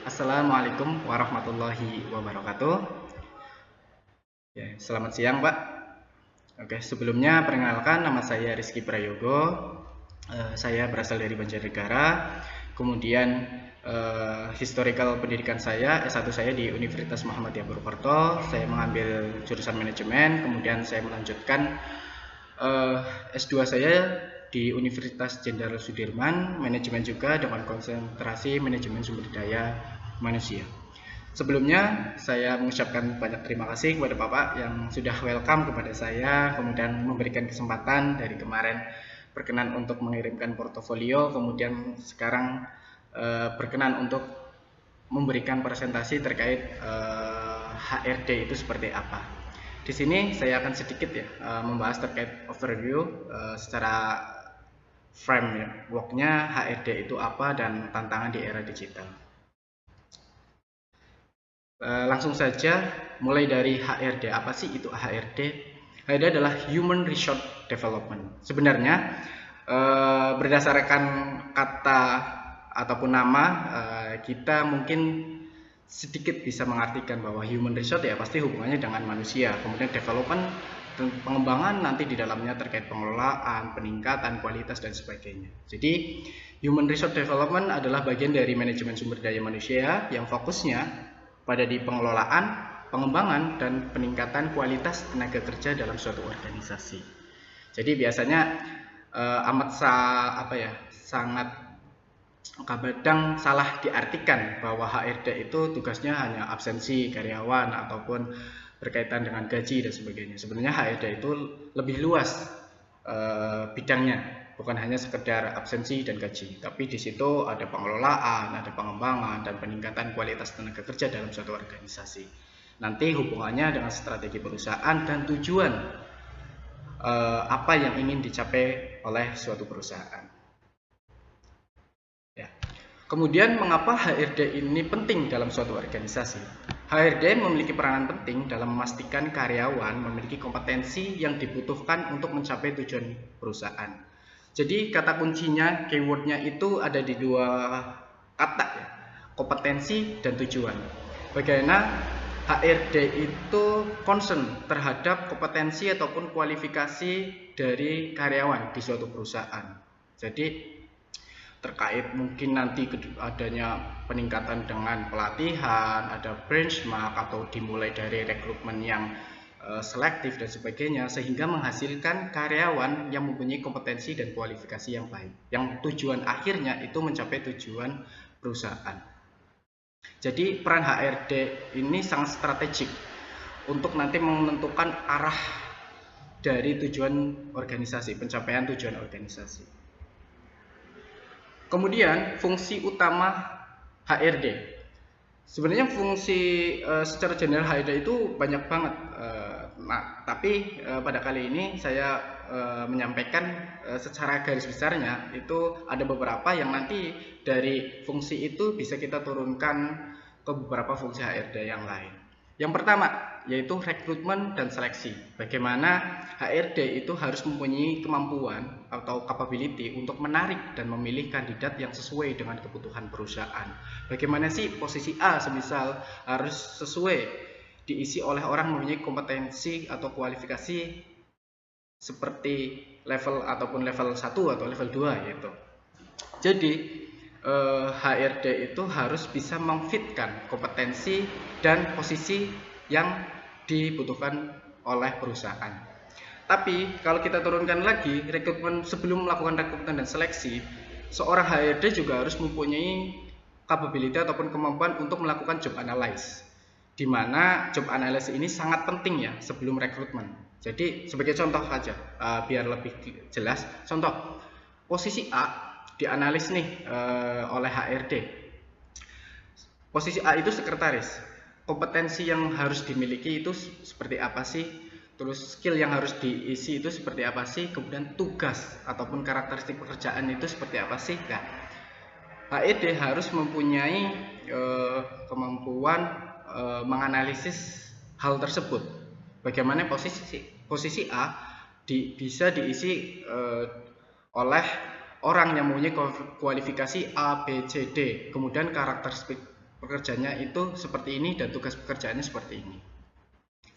Assalamualaikum warahmatullahi wabarakatuh. Ya, selamat siang, Pak. Oke, sebelumnya perkenalkan nama saya Rizky Prayogo. Saya berasal dari Banjarnegara. Kemudian historical pendidikan saya S1 saya di Universitas Muhammadiyah Purwokerto. Saya mengambil jurusan manajemen, kemudian saya melanjutkan S2 saya di Universitas Jenderal Sudirman, manajemen juga dengan konsentrasi manajemen sumber daya manusia. Sebelumnya saya mengucapkan banyak terima kasih kepada Bapak yang sudah welcome kepada saya, kemudian memberikan kesempatan dari kemarin berkenan untuk mengirimkan portofolio, kemudian sekarang berkenan untuk memberikan presentasi terkait HRD itu seperti apa. Di sini saya akan sedikit membahas terkait overview secara frameworknya HRD itu apa dan tantangan di era digital. Langsung saja mulai dari HRD. Apa sih itu HRD? HRD adalah Human Resource Development. Sebenarnya berdasarkan kata ataupun nama kita mungkin sedikit bisa mengartikan bahwa human resource ya pasti hubungannya dengan manusia. Kemudian development dan pengembangan nanti di dalamnya terkait pengelolaan, peningkatan kualitas dan sebagainya. Jadi human resource development adalah bagian dari manajemen sumber daya manusia yang fokusnya pada di pengelolaan, pengembangan dan peningkatan kualitas tenaga kerja dalam suatu organisasi. Jadi biasanya sangat kadang salah diartikan bahwa HRD itu tugasnya hanya absensi karyawan ataupun berkaitan dengan gaji dan sebagainya. Sebenarnya HRD itu lebih luas bidangnya, bukan hanya sekedar absensi dan gaji, tapi di situ ada pengelolaan, ada pengembangan dan peningkatan kualitas tenaga kerja dalam suatu organisasi. Nanti hubungannya dengan strategi perusahaan dan tujuan apa yang ingin dicapai oleh suatu perusahaan. Ya. Kemudian mengapa HRD ini penting dalam suatu organisasi? HRD memiliki peranan penting dalam memastikan karyawan memiliki kompetensi yang dibutuhkan untuk mencapai tujuan perusahaan. Jadi kata kuncinya, keywordnya itu ada di dua kata ya, kompetensi dan tujuan. Bagaimana HRD itu concern terhadap kompetensi ataupun kualifikasi dari karyawan di suatu perusahaan. Jadi terkait mungkin nanti adanya peningkatan dengan pelatihan, ada benchmark atau dimulai dari rekrutmen yang selektif dan sebagainya, sehingga menghasilkan karyawan yang mempunyai kompetensi dan kualifikasi yang baik, yang tujuan akhirnya itu mencapai tujuan perusahaan. Jadi peran HRD ini sangat strategik untuk nanti menentukan arah dari tujuan organisasi, pencapaian tujuan organisasi. Kemudian fungsi utama HRD. Sebenarnya fungsi secara general HRD itu banyak banget. Tapi pada kali ini saya menyampaikan secara garis besarnya itu ada beberapa yang nanti dari fungsi itu bisa kita turunkan ke beberapa fungsi HRD yang lain. Yang pertama yaitu rekrutmen dan seleksi. Bagaimana HRD itu harus mempunyai kemampuan atau capability untuk menarik dan memilih kandidat yang sesuai dengan kebutuhan perusahaan. Bagaimana sih posisi A semisal harus sesuai diisi oleh orang mempunyai kompetensi atau kualifikasi seperti level ataupun level 1 atau level 2 gitu. Jadi HRD itu harus bisa memfitkan kompetensi dan posisi yang dibutuhkan oleh perusahaan. Tapi kalau kita turunkan lagi rekrutmen, sebelum melakukan rekrutmen dan seleksi, seorang HRD juga harus mempunyai capability ataupun kemampuan untuk melakukan job analysis, di mana job analysis ini sangat penting ya sebelum rekrutmen. Jadi sebagai contoh saja biar lebih jelas, contoh posisi A dianalis nih oleh HRD. Posisi A itu sekretaris. Kompetensi yang harus dimiliki itu seperti apa sih? Terus skill yang harus diisi itu seperti apa sih? Kemudian tugas ataupun karakteristik pekerjaan itu seperti apa sih? Nah, HRD harus mempunyai kemampuan menganalisis hal tersebut. Bagaimana posisi A bisa diisi oleh orang yang mempunyai kualifikasi A, B, C, D, kemudian karakteristik pekerjaannya itu seperti ini dan tugas pekerjaannya seperti ini.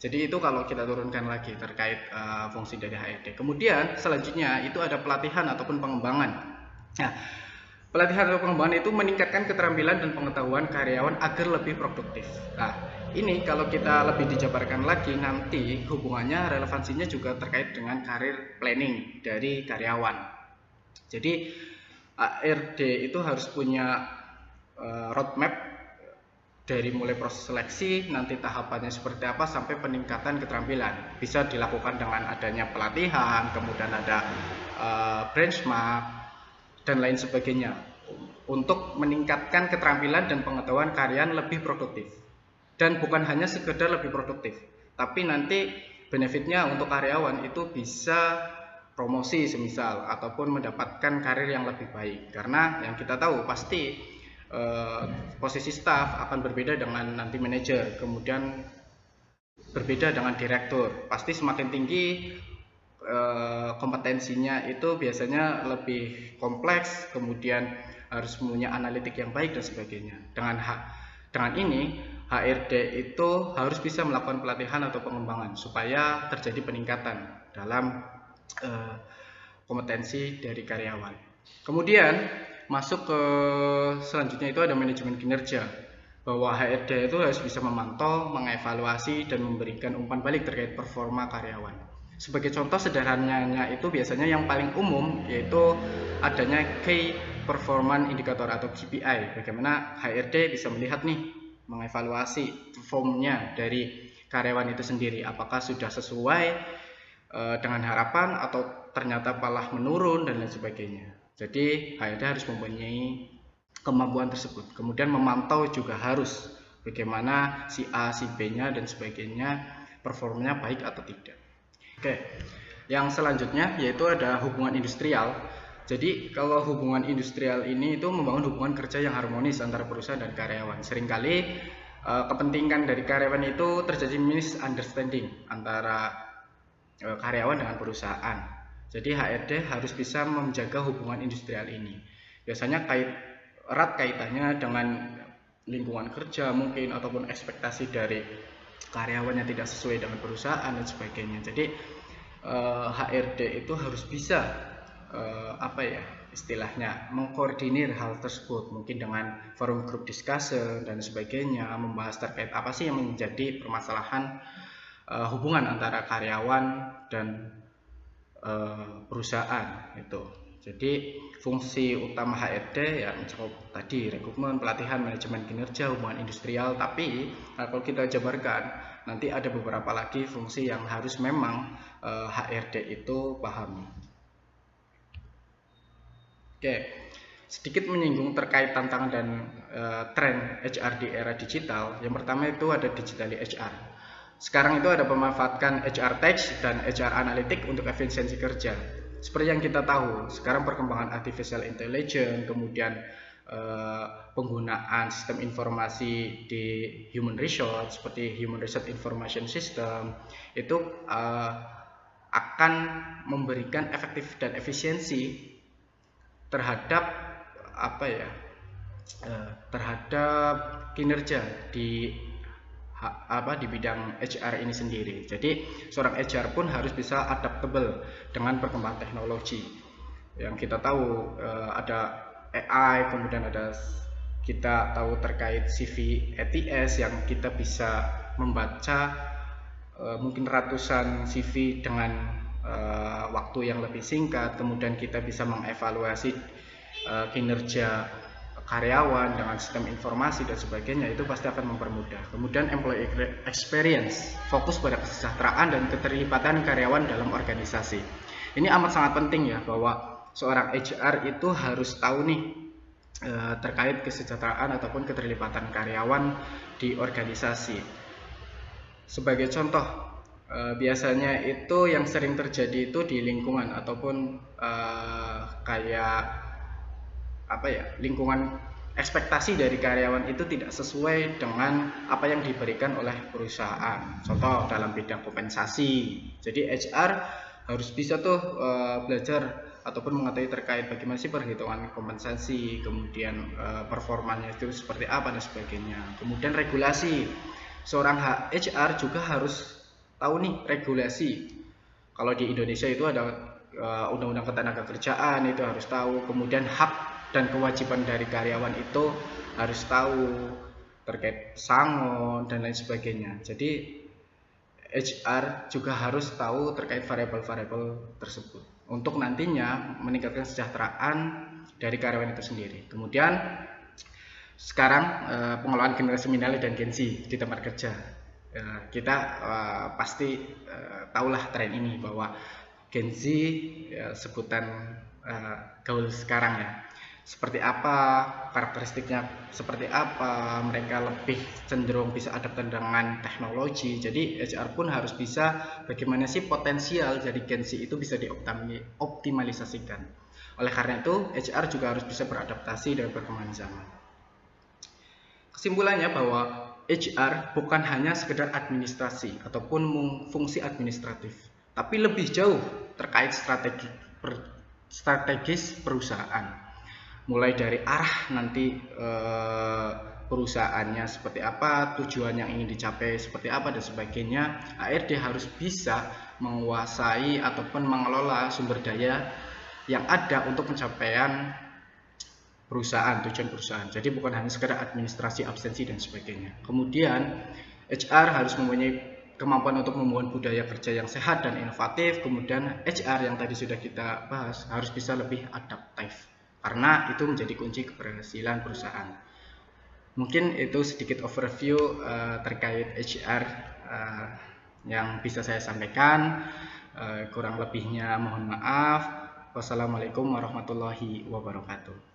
Jadi itu kalau kita turunkan lagi terkait fungsi dari HRD. Kemudian selanjutnya itu ada pelatihan ataupun pengembangan. Nah, pelatihan atau pengembangan itu meningkatkan keterampilan dan pengetahuan karyawan agar lebih produktif. Nah, ini kalau kita lebih dijabarkan lagi nanti hubungannya, relevansinya juga terkait dengan karir planning dari karyawan. Jadi HRD itu harus punya roadmap dari mulai proses seleksi, nanti tahapannya seperti apa sampai peningkatan keterampilan. Bisa dilakukan dengan adanya pelatihan, kemudian ada benchmark dan lain sebagainya untuk meningkatkan keterampilan dan pengetahuan karyawan lebih produktif. Dan bukan hanya sekedar lebih produktif, tapi nanti benefitnya untuk karyawan itu bisa promosi semisal ataupun mendapatkan karir yang lebih baik. Karena yang kita tahu pasti posisi staff akan berbeda dengan nanti manajer, kemudian berbeda dengan direktur. Pasti semakin tinggi kompetensinya itu biasanya lebih kompleks, kemudian harus punya analitik yang baik dan sebagainya. Dengan ini HRD itu harus bisa melakukan pelatihan atau pengembangan supaya terjadi peningkatan dalam kompetensi dari karyawan. Kemudian masuk ke selanjutnya itu ada manajemen kinerja, bahwa HRD itu harus bisa memantau, mengevaluasi, dan memberikan umpan balik terkait performa karyawan. Sebagai contoh sederhananya itu biasanya yang paling umum yaitu adanya Key Performance Indicator atau KPI. Bagaimana HRD bisa melihat nih, mengevaluasi performnya dari karyawan itu sendiri, apakah sudah sesuai dengan harapan atau ternyata malah menurun dan lain sebagainya. Jadi HRD harus mempunyai kemampuan tersebut. Kemudian memantau juga harus bagaimana si A, si B-nya dan sebagainya performanya baik atau tidak. Oke, yang selanjutnya yaitu ada hubungan industrial. Jadi kalau hubungan industrial ini itu membangun hubungan kerja yang harmonis antara perusahaan dan karyawan. Seringkali kepentingan dari karyawan itu terjadi misunderstanding antara karyawan dengan perusahaan. Jadi HRD harus bisa menjaga hubungan industrial ini. Biasanya erat kaitannya dengan lingkungan kerja mungkin ataupun ekspektasi dari karyawan yang tidak sesuai dengan perusahaan dan sebagainya. Jadi HRD itu harus bisa istilahnya mengkoordinir hal tersebut, mungkin dengan forum group discussion dan sebagainya, membahas terkait apa sih yang menjadi permasalahan hubungan antara karyawan dan perusahaan itu. Jadi fungsi utama HRD ya mencakup tadi rekrutmen, pelatihan, manajemen kinerja, hubungan industrial. Tapi kalau kita jabarkan nanti ada beberapa lagi fungsi yang harus memang HRD itu pahami. Oke, sedikit menyinggung terkait tantangan dan tren HR di era digital. Yang pertama itu ada digital HR. Sekarang itu ada pemanfaatkan HR Tech dan HR Analytics untuk efisiensi kerja. Seperti yang kita tahu, sekarang perkembangan artificial intelligence, kemudian penggunaan sistem informasi di human resource seperti human resource information system itu akan memberikan efektif dan efisiensi terhadap terhadap kinerja di bidang HR ini sendiri. Jadi seorang HR pun harus bisa adaptable dengan perkembangan teknologi. Yang kita tahu ada AI, kemudian kita tahu terkait CV ATS yang kita bisa membaca mungkin ratusan CV dengan waktu yang lebih singkat. Kemudian kita bisa mengevaluasi kinerja karyawan dengan sistem informasi dan sebagainya, itu pasti akan mempermudah. Kemudian employee experience, fokus pada kesejahteraan dan keterlibatan karyawan dalam organisasi. Ini amat sangat penting ya, bahwa seorang HR itu harus tahu nih terkait kesejahteraan ataupun keterlibatan karyawan di organisasi. Sebagai contoh, biasanya itu yang sering terjadi itu di lingkungan ataupun lingkungan ekspektasi dari karyawan itu tidak sesuai dengan apa yang diberikan oleh perusahaan. Contoh dalam bidang kompensasi. Jadi HR harus bisa belajar ataupun mengetahui terkait bagaimana sih perhitungan kompensasi, kemudian performanya itu seperti apa dan sebagainya. Kemudian regulasi, seorang HR juga harus tahu nih regulasi. Kalau di Indonesia itu ada undang-undang ketenagakerjaan, itu harus tahu. Kemudian hak dan kewajiban dari karyawan itu harus tahu, terkait sangon dan lain sebagainya. Jadi HR juga harus tahu terkait variabel-variabel tersebut untuk nantinya meningkatkan kesejahteraan dari karyawan itu sendiri. Kemudian sekarang pengelolaan generasi milenial dan Gen Z di tempat kerja. Kita pasti tahulah tren ini bahwa Gen Z sebutan gaul sekarang ya. Seperti apa karakteristiknya, seperti apa mereka lebih cenderung bisa adaptan dengan teknologi. Jadi HR pun harus bisa bagaimana sih potensial dari Gen Z itu bisa dioptimalisasikan. Oleh karena itu HR juga harus bisa beradaptasi dan perkembangan zaman. Kesimpulannya bahwa HR bukan hanya sekedar administrasi ataupun fungsi administratif, tapi lebih jauh terkait strategis perusahaan. Mulai dari arah nanti perusahaannya seperti apa, tujuan yang ingin dicapai seperti apa dan sebagainya. HRD harus bisa menguasai ataupun mengelola sumber daya yang ada untuk pencapaian perusahaan, tujuan perusahaan. Jadi bukan hanya sekedar administrasi, absensi dan sebagainya. Kemudian HR harus mempunyai kemampuan untuk membangun budaya kerja yang sehat dan inovatif. Kemudian HR yang tadi sudah kita bahas harus bisa lebih adaptif, karena itu menjadi kunci keberhasilan perusahaan. Mungkin itu sedikit overview terkait HR yang bisa saya sampaikan. Kurang lebihnya mohon maaf. Wassalamualaikum warahmatullahi wabarakatuh.